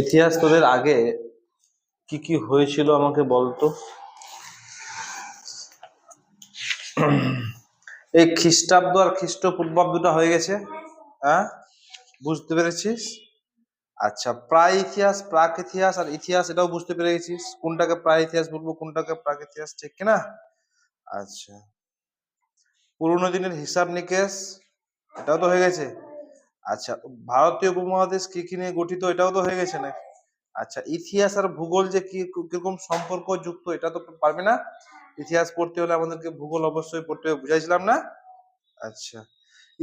ইতিহাস তোদের আগে কি কি হয়েছিল আমাকে বলতো। এই খ্রিস্টাব্দ আর খ্রিস্টপূর্বাব্দটা হয়ে গেছে, হ্যাঁ বুঝতে পেরেছিস? আচ্ছা, প্রায় ইতিহাস, প্রাক ইতিহাস আর ইতিহাস এটাও বুঝতে পেরে গেছিস, কোনটাকে প্রায় ইতিহাস বলবো কোনটাকে প্রাক ইতিহাস, ঠিক কিনা? আচ্ছা, পুরোনো দিনের হিসাব নিকেশ এটাও তো হয়ে গেছে। আচ্ছা, ভারতীয় উপমহাদেশ কি কি নিয়ে গঠিত এটাও তো হয়ে গেছে না? আচ্ছা, ইতিহাস আর ভূগোল যে কি কিরকম সম্পর্ক যুক্ত এটা তো পারবে না? ইতিহাস পড়তে হলে আমাদেরকে ভূগোল অবশ্যই পড়তে হবে, বুঝাইছিলাম না? আচ্ছা,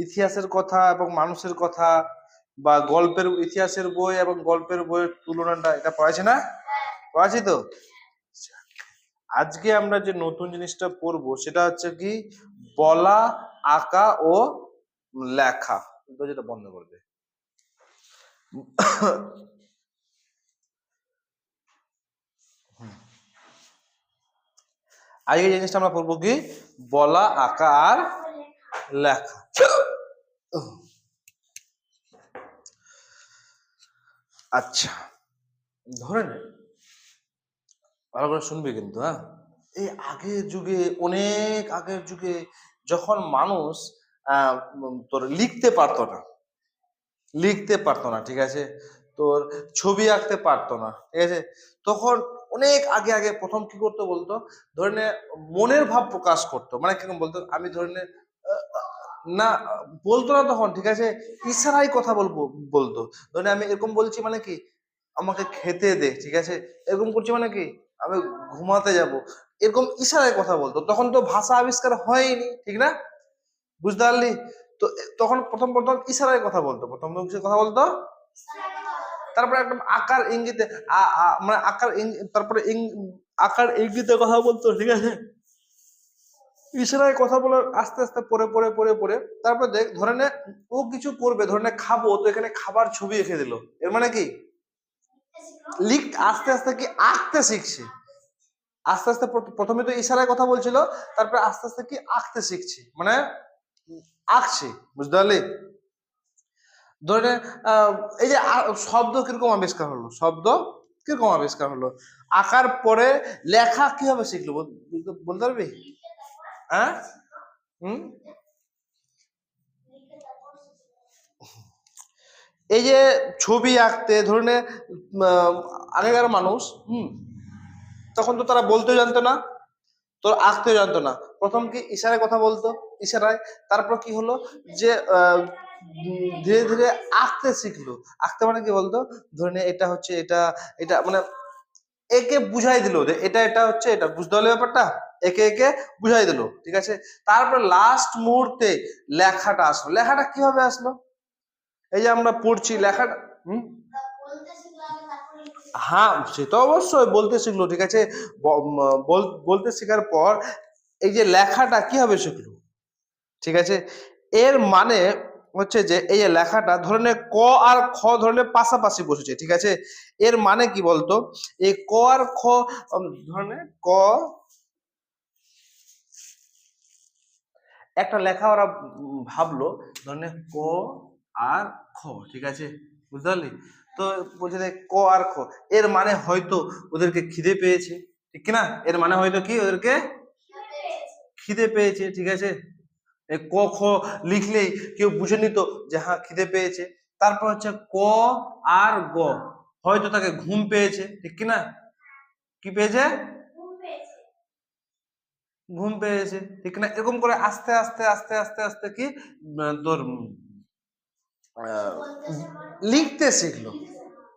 ইতিহাসের কথা এবং মানুষের কথা বা গল্পের, ইতিহাসের বই এবং গল্পের বইয়ের তুলনাটা এটা পড়াইছে না? পড়াচ্ছি তো। আজকে আমরা যে নতুন জিনিসটা পড়বো সেটা হচ্ছে কি, বলা, আঁকা ও লেখা। যেটা বন্ধ করবে। আজকে যে জিনিসটা আমরা পড়বো কি, বলা, আঁকা আর লেখা। আচ্ছা, ধরে নে, ভালো করে শুনবি কিন্তু, হ্যাঁ। এই আগের যুগে, অনেক আগের যুগে যখন মানুষ তোর লিখতে পারতো না, ঠিক আছে, তোর ছবি আঁকতে পারতো না, ঠিক আছে, তখন অনেক আগে আগে প্রথম কি করতো বলতো, ধরে নে মনের ভাব প্রকাশ করতো, মানে কিরকম বলতো, আমি ধরে নে না বলতো না তখন, ঠিক আছে, ইশারায় কথা বলতো। ধরে আমি এরকম বলছি মানে কি, আমাকে খেতে দে, ঠিক আছে, এরকম করছি মানে কি, আমি ঘুমাতে যাব, এরকম ইশারায় কথা বলতো। তখন তো ভাষা আবিষ্কার হয়নি, ঠিক না? বুঝতে পারলি? তো তখন প্রথম প্রথম ইশারায় কথা বলতো, প্রথম কথা বলতো, তারপরে একদম আকার ইঙ্গিতে মানে আকার তারপরে আকার ইঙ্গিতে কথা বলতো, ঠিক আছে, ইশারায় কথা বলার আস্তে আস্তে পরে পরে পরে পরে তারপর দেখ, ধরে নে ও কিছু করবে, ধরে নে খাবো, তো এখানে খাবার ছবি এঁকে দিল, এর মানে কি আস্তে আস্তে কি আঁকতে শিখছে, আস্তে আস্তে প্রথমে তো ইশারায় কথা বলছিল, তারপরে আস্তে আস্তে কি আঁকতে শিখছে, মানে আঁকছে, বুঝতে পারলি? ধরে এই যে শব্দ কিরকম আবিষ্কার হলো, আঁকার পরে লেখা কিভাবে শিখলো বলতে পারবি? হ্যাঁ, হুম, এই যে ছবি আঁকতে, ধরনে আগেকার মানুষ, তখন তো তারা বলতে জানতো না, তোর আঁকতে জানতো না, প্রথম কি ইশারায় কথা বলতো, ইশারায়, তারপর কি হলো যে ধীরে ধীরে আঁকতে শিখলো। আঁকতে মানে কি বলতো, ধরে নে এটা হচ্ছে এটা, এটা মানে একে বুঝাই দিল যে এটা এটা হচ্ছে এটা, বুঝতে হলে ব্যাপারটা, একে একে বুঝাই দিল, ঠিক আছে। তারপরে লাস্ট মুহূর্তে লেখাটা আসলো। লেখাটা কিভাবে আসলো? এই যে আমরা পড়ছি লেখাটা, হ্যাঁ সে তো অবশ্যই বলতে শিখলো, ঠিক আছে, বলতে শেখার পর এই যে লেখাটা কিভাবে শিখলো, ঠিক আছে, এর মানে হচ্ছে যে এই যে লেখাটা ধরনের ক আর খ ধরনের পাশাপাশি বসেছে, ঠিক আছে, এর মানে কি বলতো, এই ক আর খ ধরনের ক, একটা লেখা ওরা ভাবলো, ধরনের ক আর খ, ঠিক আছে, বুঝতে পারলি? তো বলছে যে ক আর খ, এর মানে হয়তো ওদেরকে খিদে পেয়েছে, ঠিক কিনা? এর মানে হয়তো কি, ওদেরকে খিদে পেয়েছে, ঠিক আছে, ক খ লিখলেই কেউ বুঝে নিত যে হ্যাঁ খিদে পেয়েছে। তারপর হচ্ছে ক আর গ, হয়তো তাকে ঘুম পেয়েছে, ঠিক কিনা? কি পেয়েছে? ঘুম পেয়েছে, ঠিক না? এরকম করে আস্তে আস্তে আস্তে আস্তে আস্তে কি তোর লিখতে শিখলো,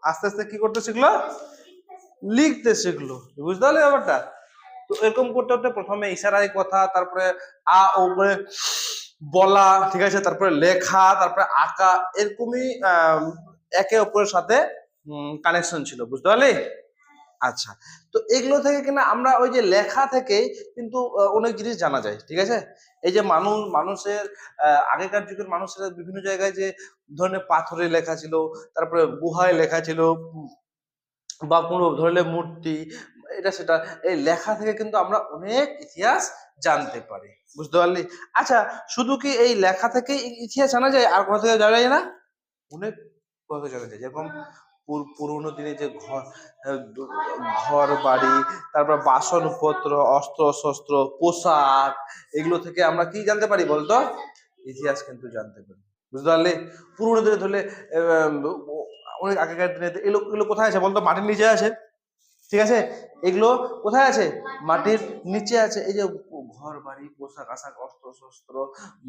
আস্তে আস্তে কি করতে শিখলো, লিখতে শিখলো, বুঝতে পারলে ব্যাপারটা? তো এরকম করতে করতে প্রথমে ইশারায় কথা, তারপরে উপরে বলা, ঠিক আছে, তারপরে লেখা, তারপরে আঁকা, এরকমই একে অপরের সাথে কানেকশন ছিল, বুঝতে পারলি? আচ্ছা, তো এগুলো থেকে কিনা আমরা ওই যে লেখা থেকে কিন্তু অনেক জিনিস জানা যায়, ঠিক আছে। এই যে মানুষের আগেকার যুগের মানুষের বিভিন্ন জায়গায় যে ধরনের পাথরে লেখা ছিল, তারপরে গুহায় লেখা ছিল, বা কোনো ধরনের মূর্তি, এটা সেটা, এই লেখা থেকে কিন্তু আমরা অনেক ইতিহাস জানতে পারি, বুঝতে পারলি? আচ্ছা, শুধু কি এই লেখা থেকে ইতিহাস জানা যায়, আর কোথা থেকে জানা যায় না? অনেক কথা জানা যায়, যেরকম পুরোনো দিনে যে ঘর বাড়ি, তারপর বাসনপত্র, অস্ত্র শস্ত্র, পোশাক, এগুলো থেকে আমরা কি জানতে পারি বলতো? ইতিহাস কিন্তু জানতে পারি। বুঝতে পারলি? পুরোনো দিনে ধরলে আহ, অনেক আগেকার দিনে এগুলো এগুলো কোথায় আছে বলতো? মাটির নিচে আছে, ঠিক আছে? এগুলো কোথায় আছে? মাটির নিচে আছে। এই যে ঘর বাড়ি, পোশাক আশাক, অস্ত্র শস্ত্র,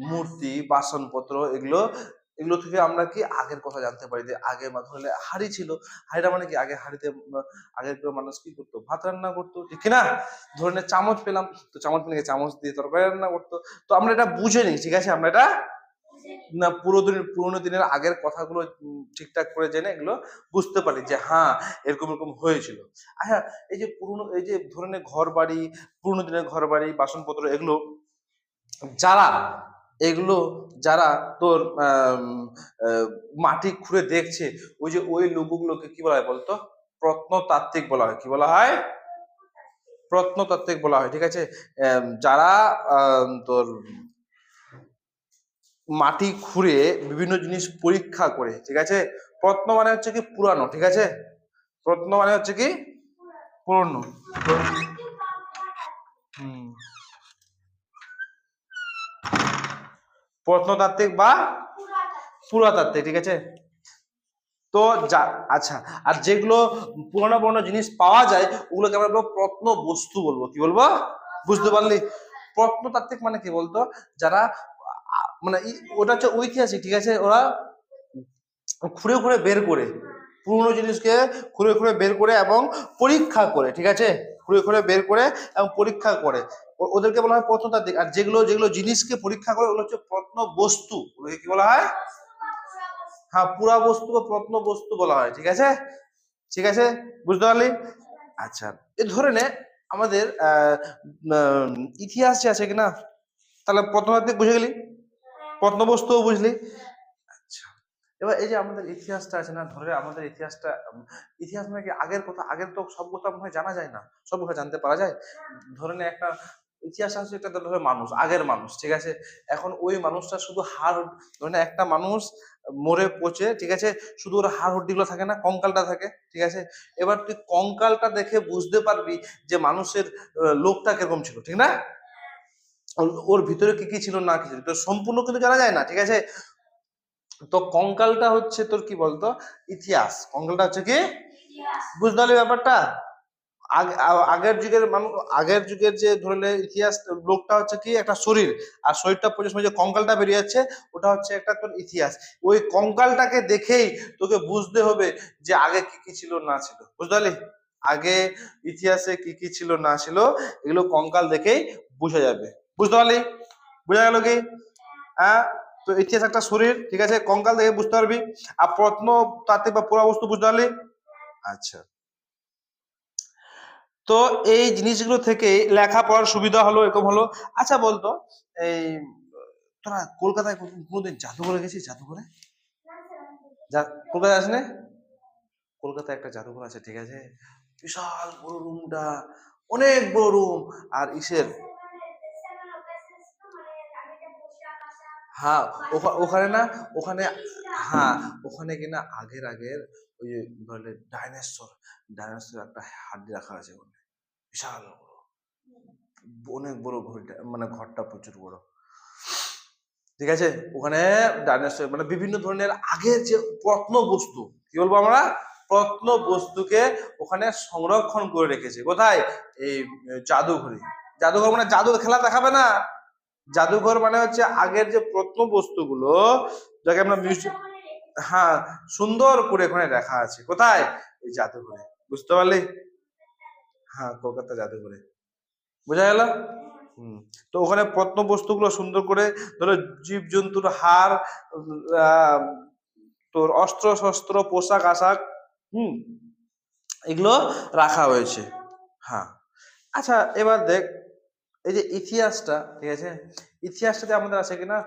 মূর্তি, বাসনপত্র, এগুলো এগুলো থেকে আমরা কি আগের কথা জানতে পারি। যে আগে ধরলে হাঁড়ি ছিল, হাঁড়িটা মানে কি, আগে হাঁড়িতে আগের মানুষ কি করতো? ভাত রান্না করতো, ঠিক কিনা? ধরে নে চামচ পেলাম, তো চামচ পেলে চামচ দিয়ে তরকারি রান্না করতো। তো আমরা এটা বুঝে নিই, ঠিক আছে? আমরা এটা না পুরোনো দিনের আগের কথাগুলো ঠিকঠাক করে জেনে এগুলো বুঝতে পারি যে হ্যাঁ এরকম এরকম হয়েছিল। আচ্ছা, এই যে পুরোনো, এই যে ধরনের ঘর বাড়ি, পুরোনো দিনের ঘর বাড়ি, বাসনপত্র, এগুলো যারা এগুলো যারা তোর মাটি খুঁড়ে দেখছে, ওই যে ওই লোকগুলোকে কি বলা হয় বলতো? প্রত্নতাত্ত্বিক বলা হয়। কি বলা হয়? প্রত্নতাত্ত্বিক বলা হয়, ঠিক আছে? যারা তোর মাটি খুঁড়ে বিভিন্ন জিনিস পরীক্ষা করে, ঠিক আছে? প্রত্ন মানে হচ্ছে কি পুরানো, ঠিক আছে? প্রত্ন মানে হচ্ছে কি পুরনো। হুম, প্রত্নতাত্ত্বিক বা পুরাতাত্ত্বিক, ঠিক আছে? তো আচ্ছা, আর যেগুলো পুরোনো পুরোনো জিনিস পাওয়া যায় ওগুলোকে আমরা বলবো প্রত্ন বস্তু বলবো। কি বলবো? বুঝতে পারলি? প্রত্নতাত্ত্বিক মানে কি বলতো? যারা মানে ওটা হচ্ছে ঐতিহাসিক, ঠিক আছে? ওরা খুঁড়ে খুঁড়ে বের করে, পুরোনো জিনিসকে খুঁড়ে খুঁড়ে বের করে এবং পরীক্ষা করে, ঠিক আছে? খুঁড়ে খুঁড়ে বের করে এবং পরীক্ষা করে, ওদেরকে বলা হয় প্রত্নতাত্ত্বিক। আর যেগুলো যেগুলো জিনিসকে পরীক্ষা করে ওগুলো হচ্ছে প্রত্ন বস্তু। ওগুলোকে কি বলা হয়? হ্যাঁ, পুরা বস্তু বা প্রত্ন বস্তু বলা হয়, ঠিক আছে? ঠিক আছে, বুঝতে পারলি? আচ্ছা, এ ধরে নে আমাদের ইতিহাস যে আছে কিনা, তাহলে প্রত্নতাত্ত্বিক বুঝে গেলি, প্রত্নবস্তুও বুঝলি। আচ্ছা, এবার এই যে আমাদের ইতিহাসটা আছে না, ধরে আমাদের ইতিহাসটা ইতিহাস মানে কি আগের কথা, আগের তো সব কথা মনে হয় জানা যায় না, সব কথা জানতে পারা যায়। ধরে নে একটা ইতিহাস আছে, এটা ধরে মানুষ, আগের মানুষ, ঠিক আছে? এখন ওই মানুষটা শুধু হাড়, ধরে নে একটা মানুষ মরে পচে, ঠিক আছে, শুধু ওর হাড় গুলো থাকে না, কঙ্কালটা থাকে, ঠিক আছে? এবার তুই কঙ্কালটা দেখে বুঝতে পারবি যে মানুষের লোকটা কিরকম ছিল, ঠিক না? ওর ভিতরে কি কি ছিল না কি ছিল তো সম্পূর্ণ কিন্তু জানা যায় না, ঠিক আছে? তো কঙ্কালটা হচ্ছে তোর কি বলতো? ইতিহাস। কঙ্কালটা হচ্ছে কি, বুঝতে পারলি ব্যাপারটা? আগের যুগের মানুষ, আগের যুগের যে ধরলে ইতিহাস, লোকটা হচ্ছে কি একটা শরীর, আর শরীরটা পর্যন্ত যে কঙ্কালটা বেরিয়ে যাচ্ছে ওটা হচ্ছে একটা তোর ইতিহাস। ওই কঙ্কালটাকে দেখেই তোকে বুঝতে হবে যে আগে কি কি ছিল না ছিল, বুঝতে পারলি? আগে ইতিহাসে কি কি ছিল না ছিল এগুলো কঙ্কাল দেখেই বোঝা যাবে, বুঝতে পারলি? বোঝা গেল কি? হ্যাঁ, তো ইতিহাস একটা শরীর, ঠিক আছে? কঙ্কাল দেখে বুঝতে পারবি। আর প্রত্নতাত্ত্বিক বা পুরাবস্তু, বুঝতে পারলি? আচ্ছা, তো এই জিনিসগুলো থেকে লেখাপড়ার সুবিধা হলো, এরকম হলো। আচ্ছা বলতো, এই তোরা কলকাতায় কোনোদিন জাদুঘরে গেছিস? জাদুঘরে কলকাতায় আসলে কলকাতায় একটা জাদুঘর আছে, ঠিক আছে? বিশাল বড় রুমটা, অনেক বড় রুম। আর ইসের, হ্যাঁ, ওখানে না, ওখানে, হ্যাঁ, ওখানে কিনা আগের আগের ওই যে বলে ডাইনোসর, ডাইনোসর একটা হাড্ডি রাখা আছে ওখানে, বিশাল বড়, অনেক বড় ঘরটা, মানে ঘরটা প্রচুর বড়, ঠিক আছে? ওখানে ডাইনোসর মানে বিভিন্ন ধরনের আগের যে প্রত্ন বস্তু, কি বলবো আমরা, প্রত্ন বস্তুকে ওখানে সংরক্ষণ করে রেখেছে। কোথায়? এই জাদুঘরে। জাদুঘর মানে জাদু খেলা দেখাবে না, জাদুঘর মানে হচ্ছে আগের যে প্রত্ন বস্তুগুলো, যাকে আমরা মিউজিয়াম, হ্যাঁ, সুন্দর করে ওখানে রাখা আছে। কোথায়? এই জাদুঘরে, বুঝতে পারলি? হ্যাঁ, কলকাতা জাদুঘরে, বোঝা গেল? হম, তো ওখানে প্রত্ন বস্তুগুলো সুন্দর করে, ধরো জীব জন্তুর হাড়, আহ, তোর অস্ত্র শস্ত্র, পোশাক আশাক, হুম, এগুলো রাখা হয়েছে। হ্যাঁ, আচ্ছা এবার দেখ, এই যে ইতিহাসটা, ঠিক আছে, ইতিহাসটাতে আমাদের আছে কিনা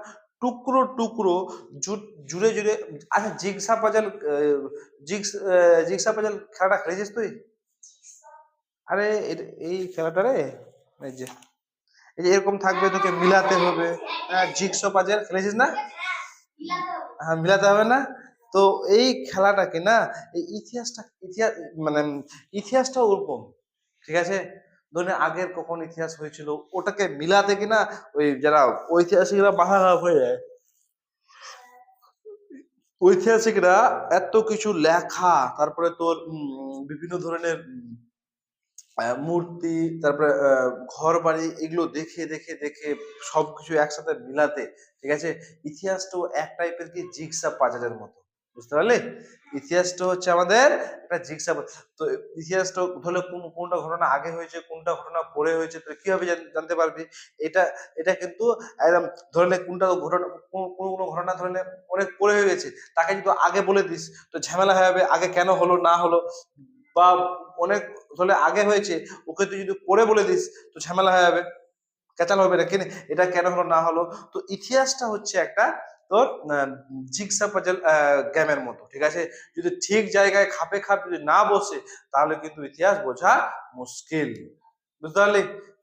টুকরো টুকরো, জুড়ে জুড়ে। আচ্ছা, জিগসা পাজল, জিগসা পাজল খেলাটা খেলেছিস তুই? আরে এই খেলাটা রে, এই যে এই যে এরকম থাকবে, তোকে মিলাতে হবে। জিগসা পাজল খেলেছিস না? হ্যাঁ, মিলাতে হবে না? তো তো এই খেলাটাকে না, এই ইতিহাস মানে ইতিহাসটা ওরকম, ঠিক আছে। ধরুন আগের কখন ইতিহাস হয়েছিল ওটাকে মিলাতে কিনা ওই যারা ঐতিহাসিকরা মাথা খারাপ হয়ে যায়। ঐতিহাসিকরা এত কিছু লেখা, তারপরে তোর বিভিন্ন ধরনের মূর্তি, তারপরে ঘর বাড়ি, এগুলো দেখে দেখে দেখে সবকিছু একসাথে মিলাতে, ঠিক আছে। ইতিহাসটাও এক টাইপের কি জিগসা পাজলের মতো, বুঝতে পারলে। ইতিহাসটা হচ্ছে আমাদের একটা জিগসা। তো ইতিহাসটা ধরলে কোনটা ঘটনা আগে হয়েছে, কোনটা ঘটনা পরে হয়েছে, তো কিভাবে জানতে পারবি? এটা এটা কিন্তু একদম ধরলে কোনটা ঘটনা, কোনো ঘটনা ধরলে অনেক পরে হয়ে গেছে, তাকে যদি আগে বলে দিস তো ঝামেলা হয়ে যাবে, আগে কেন হলো না হলো। বা অনেক ধরলে আগে হয়েছে, ওকে তুই যদি পরে বলে দিস তো ঝামেলা হয়ে যাবে, কেচাল হবে না কেন, এটা কেন হলো না হলো। তো ইতিহাসটা হচ্ছে একটা তোর জিগসা পাজল গেমের মতো, ঠিক আছে। যদি ঠিক জায়গায় খাপে খাপ যদি না বসে তাহলে কিন্তু ইতিহাস বোঝা মুশকিল, বুঝতে পারলি।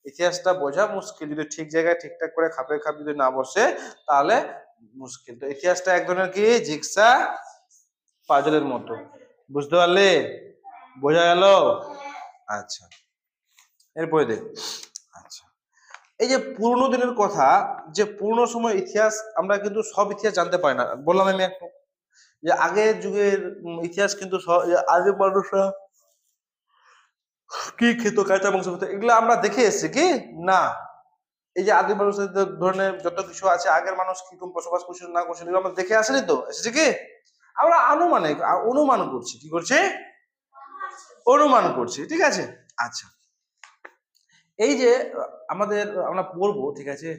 ইতিহাসটা বোঝা মুশকিল যদি ঠিক জায়গায় ঠিকঠাক করে খাপে খাপ যদি না বসে তাহলে মুশকিল। তো ইতিহাসটা এক ধরনের কি জিগসা পাজলের মতো, বুঝতে পারলে, বোঝা গেল। আচ্ছা, এরপরে দেখ। আচ্ছা, এই যে পুরোনো দিনের কথা, যে পুরোনো সময় ইতিহাস আমরা কিন্তু সব ইতিহাস জানতে পারি না, বললাম আমি একটু যে আগের যুগের ইতিহাস কিন্তু আগে মানুষরা কি খেত, কাঁচা মাংস খেত, এগুলো আমরা দেখে এসেছি কি না। এই যে আদি মানুষের ধরনের যত কিছু আছে, আগের মানুষ কিরকম বসবাস করছিল না করছিল এগুলো আমরা দেখে আসেনি, তো এসেছে কি আমরা অনুমান করছি, কি করছি, অনুমান করছি, ঠিক আছে। আচ্ছা, এই যে আমাদের আমরা পড়বো, ঠিক আছে,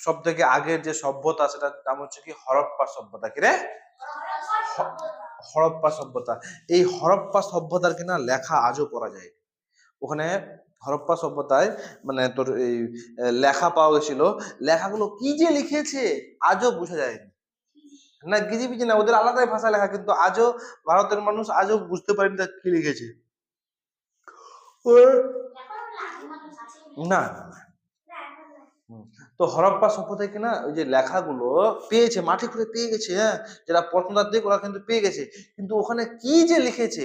সব থেকে আগের যে সভ্যতা সেটার নাম হচ্ছে কি হরপ্পা সভ্যতা। কি রে? হরপ্পা সভ্যতা। এই হরপ্পা সভ্যতার কিনা লেখা আজও পড়া যায়। ওখানে হরপ্পা সভ্যতায় মানে তোর এই লেখা পাওয়া গেছিল, লেখাগুলো কি যে লিখেছে আজও বোঝা যায়নি, না গিজিবিজি না, ওদের আলাদাই ভাষা লেখা, কিন্তু আজও ভারতের মানুষ আজও বুঝতে পারেনি তা কি লিখেছে। না না না। তো হরপ্পা সভ্যতায় কিনা ওই যে লেখাগুলো পেয়েছে, মাটি খুঁড়ে পেয়ে গেছে, হ্যাঁ, যারা প্রত্নতাত্ত্বিক ওরা কিন্তু পেয়ে গেছে, কিন্তু ওখানে কি যে লিখেছে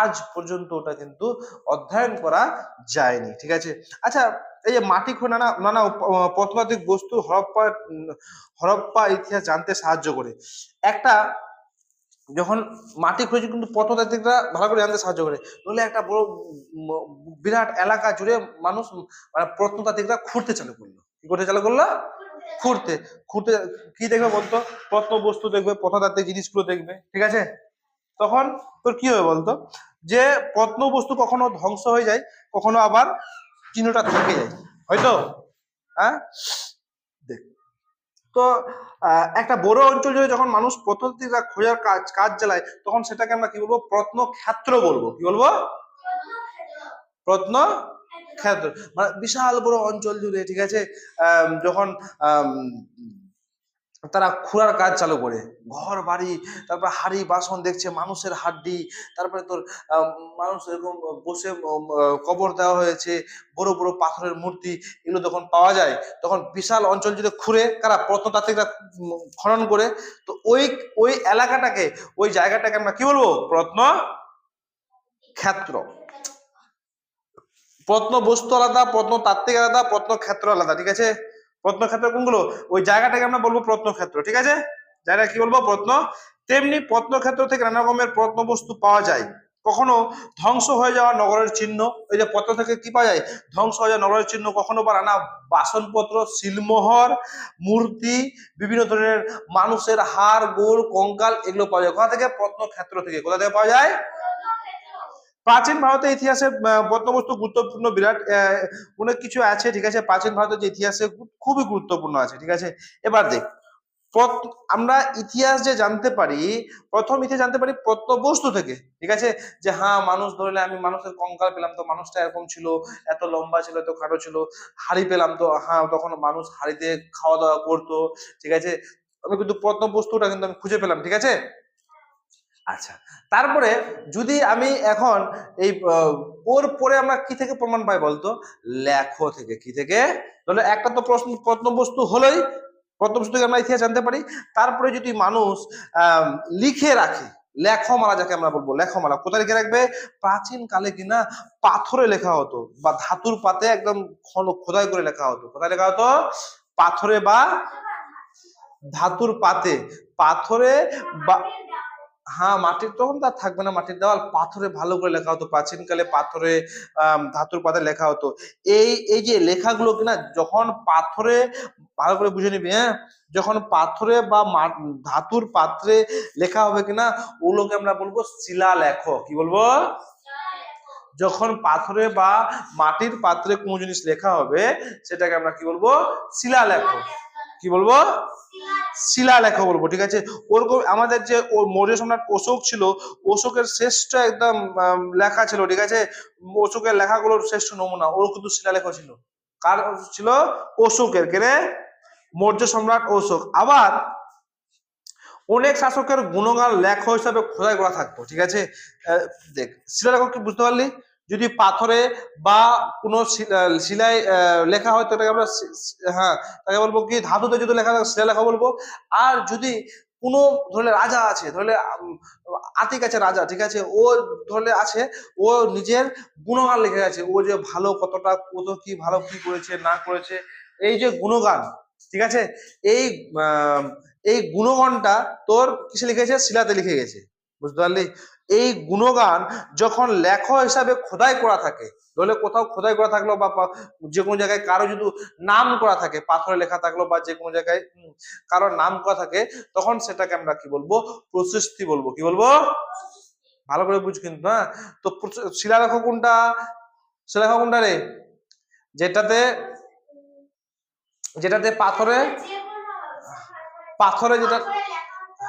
আজ পর্যন্ত ওটা কিন্তু অধ্যয়ন করা যায়নি, ঠিক আছে। আচ্ছা, এই যে মাটি খুঁড়ে নানা নানা প্রত্নতাত্ত্বিক বস্তু হরপ্পা ইতিহাস জানতে সাহায্য করে। একটা যখন মাটি খুঁড়েছে কিন্তু প্রত্নতাত্ত্বিকরা ভালো করে জানতে সাহায্য করে, নইলে একটা বড় বিরাট এলাকা জুড়ে মানুষ মানে প্রত্নতাত্ত্বিকরা খুঁড়তে চালু করলো। কি করতে চালু করলো? খুঁড়তে খুঁড়তে কি দেখবে বলতো? প্রত্ন বস্তু দেখবে, প্রত্নতাত্ত্বিক জিনিসগুলো দেখবে, ঠিক আছে। তখন তোর কি হবে বলতো, যে প্রত্ন বস্তু কখনো ধ্বংস হয়ে যায়, কখনো আবার চিহ্নটা থেকে যায়, হয়তো, হ্যাঁ। দেখ, তো একটা বড় অঞ্চল জুড়ে যখন মানুষ প্রত্নতাত্ত্বিকরা খোঁজার কাজ চালায় তখন সেটাকে আমরা কি বলবো? প্রত্নক্ষেত্র বলবো। কি বলবো? প্রত্ন ক্ষেত্র। মানে বিশাল বড় অঞ্চল জুড়ে, ঠিক আছে, যখন তারা খুঁড়ার কাজ চালু করে, ঘর বাড়ি, তারপর হাড়ি বাসন দেখছে, মানুষের হাড্ডি, তারপরে তোর মানুষ এরকম বসে কবর দেওয়া হয়েছে, বড় বড় পাথরের মূর্তি, এগুলো যখন পাওয়া যায় তখন বিশাল অঞ্চল জুড়ে খুঁড়ে কারা প্রত্নতাত্ত্বিকরা খনন করে, তো ওই ওই এলাকাটাকে, ওই জায়গাটাকে আমরা কি বলবো? প্রত্ন ক্ষেত্র। প্রত্ন বস্তু আলাদা, প্রত্নতাত্ত্বিক আলাদা, প্রত্নক্ষেত্র আলাদা, ঠিক আছে। প্রত্নক্ষেত্র কোনগুলো? ওই জায়গাটাকে আমরা বলবো প্রত্নক্ষেত্র, ঠিক আছে। জায়গা কি বলবো? প্রত্ন। তেমনি প্রত্নক্ষেত্র থেকে নানা রকমের প্রত্নবস্তু পাওয়া যায়, কখনো ধ্বংস হয়ে যাওয়া নগরের চিহ্ন। ওই যে প্রত্ন থেকে কি পাওয়া যায়? ধ্বংস হয়ে যাওয়া নগরের চিহ্ন, কখনো বা নানা বাসনপত্র, শিলমোহর, মূর্তি, বিভিন্ন ধরনের মানুষের হাড় গোড় কঙ্কাল, এগুলো পাওয়া যায় কোথা থেকে? প্রত্নক্ষেত্র থেকে। কোথা থেকে পাওয়া যায়? প্রাচীন ভারতের ইতিহাসে প্রত্নবস্তু গুরুত্বপূর্ণ বিরাট অনেক কিছু আছে, ঠিক আছে। প্রাচীন ভারতের যে ইতিহাসে খুবই গুরুত্বপূর্ণ আছে, ঠিক আছে। এবার দেখ, আমরা ইতিহাস যে জানতে পারি, প্রথম ইতিহাস জানতে পারি প্রত্নবস্তু থেকে, ঠিক আছে। যে হ্যাঁ, মানুষ ধরলে আমি মানুষের কঙ্কাল পেলাম, তো মানুষটা এরকম ছিল, এত লম্বা ছিল, এত খাটো ছিল। হাড়ি পেলাম, তো হ্যাঁ তখন মানুষ হাড়িতে খাওয়া দাওয়া করতো, ঠিক আছে। আমি কিন্তু প্রত্নবস্তুটা কিন্তু আমি খুঁজে পেলাম, ঠিক আছে। আচ্ছা, তারপরে যদি আমি এখন এই ওর পরে আমরা কি থেকে প্রমাণ পাই বলতো? লেখো থেকে। কি থেকে? তাহলে একটা তো প্রশ্ন প্রত্নবস্তু হলোই, প্রথম সূত্র থেকে আমরা ইতিহাস জানতে পারি। তারপরে যদি মানুষ লিখে রাখে, লেখমালা যাকে আমরা বলবো, লেখমালা কোথায় লিখে রাখবে? প্রাচীন কালে কিনা পাথরে লেখা হতো বা ধাতুর পাতে একদম খোদাই করে লেখা হতো। কোথায় লেখা হতো? পাথরে বা ধাতুর পাতে, পাথরে বা হ্যাঁ মাটির, তখন তার থাকবে না মাটির দেওয়াল, পাথরে ভালো করে লেখা হতো। প্রাচীনকালে পাথরে ধাতুর পাতে লেখা হতো। এই এই যে লেখাগুলো কিনা যখন পাথরে, ভালো করে বুঝে নিবি, হ্যাঁ, যখন পাথরে বা ধাতুর পাত্রে লেখা হবে কিনা ওগুলোকে আমরা বলবো শিলালেখ। কি বলবো? যখন পাথরে বা মাটির পাত্রে কোনো জিনিস লেখা হবে সেটাকে আমরা কি বলবো? শিলালেখ। কি বলবো? শিলালেখ বলবো, ঠিক আছে। ওরকম আমাদের যে মৌর্য সম্রাট অশোক ছিল, অশোকের শ্রেষ্ঠ একদম লেখা ছিল, ঠিক আছে, অশোকের লেখাগুলোর শ্রেষ্ঠ নমুনা, ওর কিন্তু শিলালেখ ছিল। কার ছিল? অশোকের। কেনে? মৌর্য সম্রাট অশোক। আবার অনেক শাসকের গুণগান লেখ হিসাবে খোদাই করা থাকতো, ঠিক আছে। দেখ শিলালেখ কি বুঝতে পারলি? যদি পাথরে বা কোনো শিলায় লেখা হয় তাকে আমরা, হ্যাঁ, তাকে বলবো কি? ধাতুতে যদি লেখা হয় শিলালেখ বলবো। আর যদি কোনো ধরলে রাজা আছে, ধরলে আতিক আছে রাজা, ঠিক আছে, ও ধরলে আছে, ও নিজের গুণগান লিখে গেছে, ও যে ভালো কতটা, কত কি ভালো কি করেছে না করেছে, এই যে গুণগান, ঠিক আছে, এই এই গুণগানটা তোর কিসে লিখেছে? শিলাতে লিখে গেছে, বুঝতে পারলি? এই গুণগান যখন লেখ হিসাবে খোদাই করা থাকে, ধরলে কোথাও খোদাই করা থাকলো বা যে কোনো জায়গায় কারো যদি নাম করা থাকে, পাথরে লেখা থাকলো বা যে কোনো জায়গায় কারোর নাম করা থাকে, তখন সেটাকে আমরা কি বলবো? প্রশস্তি বলবো। কি বলবো? ভালো করে বুঝ কিন্তু, হ্যাঁ। তো শিলালেখ কোনটা? শিলালেখ কোনটা রে? যেটাতে যেটাতে পাথরে, পাথরে যেটা,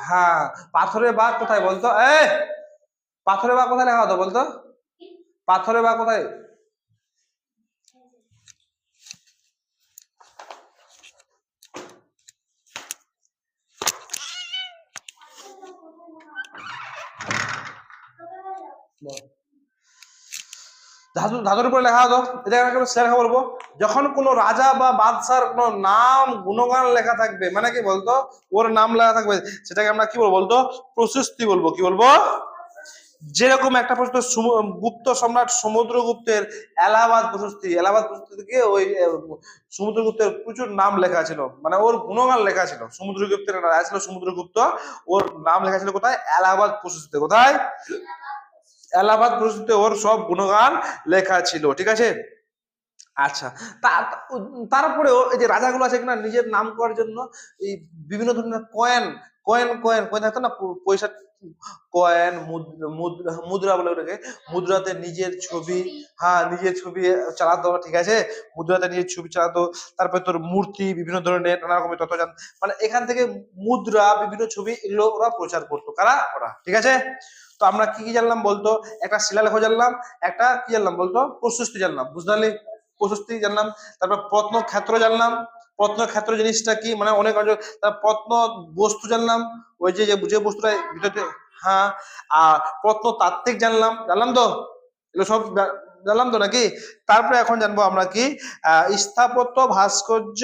হ্যাঁ, পাথরে বা কোথায় বলতো? পাথরে বা কোথায় লেখা হতো বলতো? পাথরে বা কোথায়? ধাতুর উপরে লেখা হতো। এটা শিলালেখ বলবো। যখন কোনো রাজা বা বাদশার কোনো নাম গুণগান লেখা থাকবে, মানে কি বলতো? ওর নাম লেখা থাকবে, সেটাকে আমরা কি বলবো বলতো? প্রশস্তি বলবো। কি বলবো? যেরকম একটা প্রশ্ন, গুপ্ত সম্রাট সমুদ্রগুপ্তের এলাহাবাদ প্রশস্তি, এলাহাবাদ প্রশস্তি থেকে ওই সমুদ্রগুপ্তের প্রচুর নাম লেখা ছিল, মানে ওর গুণগান লেখা ছিল। সমুদ্রগুপ্তের রাজা ছিল সমুদ্রগুপ্ত, ওর নাম লেখা ছিল কোথায়? এলাহাবাদ প্রশস্তিতে। কোথায়? এলাহাবাদ প্রশস্তিতে ওর সব গুণগান লেখা ছিল, ঠিক আছে। আচ্ছা, তারপরেও এই যে রাজাগুলো আছে কিনা নিজের নাম করার জন্য এই বিভিন্ন ধরনের কয়েন, কয়েন কয়েন কয়েন থাকতো না, পয়সা, কয়েন, মুদ্রা বলে ওটাকে, মুদ্রাতে নিজের ছবি, হ্যাঁ, নিজের ছবি চালাতো, ঠিক আছে, মুদ্রাতে নিজের ছবি চালাতো। তারপরে তোর মূর্তি, বিভিন্ন ধরনের নানা রকমের তথ্য জান, মানে এখান থেকে মুদ্রা, বিভিন্ন ছবি, এগুলো ওরা প্রচার করতো। কারা? ওরা, ঠিক আছে। তো আমরা কি কি জানলাম বলতো? একটা শিলালেখ জানলাম, একটা কি জানলাম বলতো? প্রশস্তি জানলাম, বুঝতে পারলি? প্রশস্তি জানলাম। তারপর প্রত্নক্ষেত্র জানলাম। প্রত্নক্ষেত্র জিনিসটা কি, মানে অনেক প্রত্ন বস্তু জানলাম, ওই যে যে বস্তুটা ভিতরে, হ্যাঁ। আর প্রত্নতাত্ত্বিক জানলাম, জানলাম তো, এগুলো সব জানলাম তো নাকি? তারপরে এখন জানবো আমরা কি? স্থাপত্য, ভাস্কর্য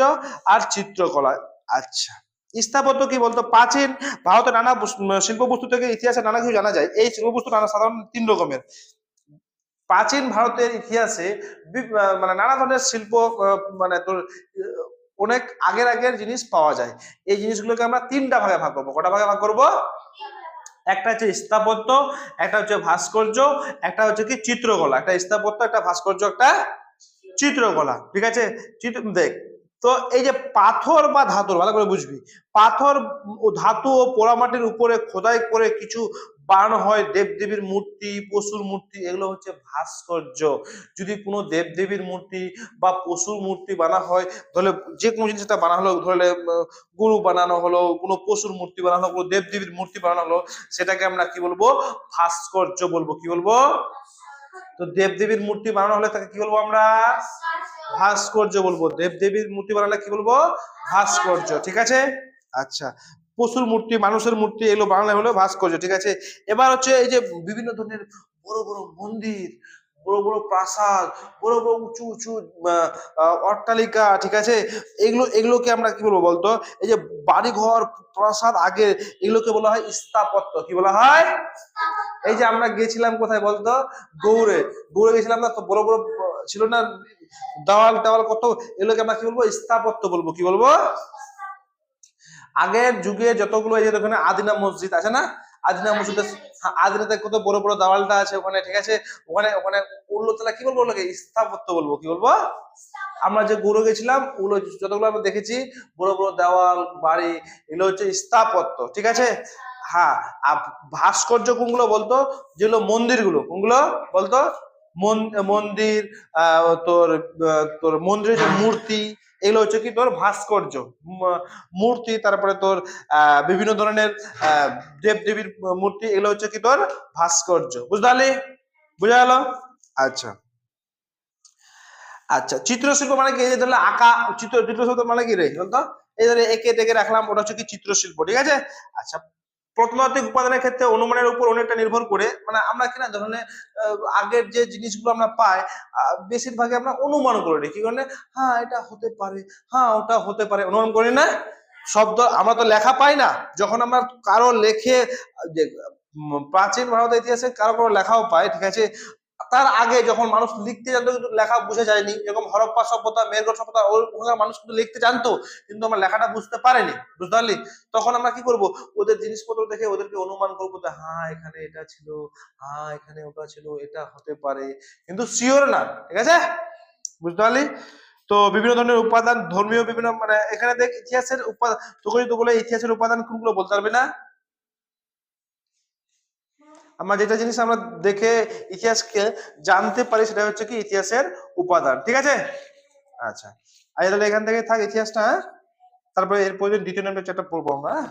আর চিত্রকলা। আচ্ছা, স্থাপত্য কি বলতো? প্রাচীন ভারতের নানা শিল্প বস্তু থেকে ইতিহাসে নানা কিছু জানা যায়। এই শিল্প বস্তু নানা সাধারণ 3 রকমের। প্রাচীন ভারতের ইতিহাসে মানে নানা ধরনের শিল্প, মানে তোর অনেক আগের আগের জিনিস পাওয়া যায়। এই জিনিসগুলোকে আমরা 3টা ভাগে ভাগ করবো। কটা ভাগে ভাগ করবো? একটা হচ্ছে স্থাপত্য, একটা হচ্ছে ভাস্কর্য, একটা হচ্ছে কি চিত্রকলা। একটা স্থাপত্য, একটা ভাস্কর্য, একটা চিত্রকলা, ঠিক আছে। দেখ, তো এই যে পাথর বা ধাতু, ভালো করে বুঝবি, পাথর ও ধাতু ও পোড়ামাটির উপরে খোদাই করে কিছু বানানো হয়, দেবদেবীর মূর্তি, পশুর মূর্তি, এগুলো হচ্ছে ভাস্কর্য। যদি কোনো দেবদেবীর মূর্তি বা পশুর মূর্তি বানা হয়, তাহলে যে কোনো জিনিসটা বানা হলো, ধরলে গরু বানানো হলো, কোনো পশুর মূর্তি বানানো হলো, দেবদেবীর মূর্তি বানানো হলো, সেটাকে আমরা কি বলবো? ভাস্কর্য বলবো। কি বলবো? তো দেবদেবীর মূর্তি বানানো হলে তাকে কি বলবো আমরা? ভাস্কর্য বলবো। দেবদেবীর মূর্তি বানালে কি বলবো? ভাস্কর্য, ঠিক আছে। আচ্ছা, পশুর মূর্তি, মানুষের মূর্তি, এগুলো বানালে হলো ভাস্কর্য, ঠিক আছে। এবার হচ্ছে এই যে বিভিন্ন ধরনের বড় বড় মন্দির, বড় বড় প্রাসাদ, বড় বড় উঁচু উঁচু অট্টালিকা, ঠিক আছে, এগুলোকে আমরা কি বলবো বলতো, এই যে বাড়িঘর প্রাসাদ আগে, এগুলোকে বলা হয় স্থাপত্য। কি বলা হয়? এই যে আমরা গেছিলাম কোথায় বলতো, গৌড়ে, গৌড়ে গেছিলাম না, তো বড় বড় ছিল না দেওয়াল টেওয়াল কত, এগুলোকে আমরা কি বলবো? স্থাপত্য বলবো। কি বলবো? আগের যুগে যতগুলো, এই যে ওখানে আদিনা মসজিদ আছে না, আদিনা মসজিদে, আদিনাতে কত বড় বড় দেওয়ালটা আছে ওখানে, ঠিক আছে, ওখানে ওখানে উল্লতলা কি বলবো, ওগুলোকে স্থাপত্য বলবো। কি বলবো? আমরা যে গৌড়ে গেছিলাম, ওগুলো যতগুলো আমরা দেখেছি বড় বড় দেওয়াল বাড়ি, এগুলো হচ্ছে স্থাপত্য, ঠিক আছে। হ্যাঁ, আর ভাস্কর্য কোনগুলো বলতো? যেগুলো মন্দিরগুলো, কোনগুলো বলতো? মন্দির, তোর তোর মন্দিরের যে মূর্তি, এগুলো হচ্ছে কি তোর ভাস্কর্য। মূর্তি, তারপরে তোর বিভিন্ন ধরনের দেব দেবীর মূর্তি, এগুলো হচ্ছে কি তোর ভাস্কর্য। বুঝতে পারলি? বুঝা গেল? আচ্ছা আচ্ছা, চিত্রশিল্প মানে কি? এই যে ধরলে আঁকা, চিত্রশিল্প মানে কি রে বলতো? এই ধরে এঁকে টেকে রাখলাম, ওটা হচ্ছে কি চিত্রশিল্প, ঠিক আছে। আচ্ছা, প্রত্নতাত্ত্বিক উপাদানের ক্ষেত্রে অনুমানের উপর অনেকটা নির্ভর করে, মানে আমরা কিনা ধরনের আগের যে জিনিসগুলো আমরা পাই, বেশিরভাগই আমরা অনুমান করে নিই। কি করে? হ্যাঁ এটা হতে পারে, হ্যাঁ ওটা হতে পারে, অনুমান করি না। শব্দ আমরা তো লেখা পাই না, যখন আমরা কারো লেখে যে প্রাচীন ভারতের ইতিহাসে কারো কারো লেখাও পাই, ঠিক আছে, তার আগে যখন মানুষ লিখতে জানতো কিন্তু লেখা বুঝে যায়নি, যেরকম হরপ্পা সভ্যতা, মেহেরগড় সভ্যতা, ওখানকার মানুষ কিন্তু লিখতে জানতো কিন্তু আমরা লেখাটা বুঝতে পারিনি। বুঝতে পারলি? তখন আমরা কি করব, ওদের জিনিসপত্র দেখে ওদেরকে অনুমান করবো যে হ্যাঁ এখানে এটা ছিল, হ্যাঁ এখানে ওটা ছিল, এটা হতে পারে, কিন্তু শিওর না, ঠিক আছে। বুঝতে পারলি? তো বিভিন্ন ধরনের উপাদান, ধর্মীয় বিভিন্ন, মানে এখানে দেখ ইতিহাসের উপাদান, তোকে যদি বলে ইতিহাসের উপাদান কোনগুলো বলতে পারবে না? আমরা যেটা জিনিস আমরা দেখে ইতিহাসকে জানতে পারি সেটা হচ্ছে কি ইতিহাসের উপাদান, ঠিক আছে। আচ্ছা, তাহলে এখান থেকে থাক ইতিহাসটা, হ্যাঁ? তারপরে এরপর দ্বিতীয় নম্বর চ্যাপ্টার পড়বো আমরা, হ্যাঁ?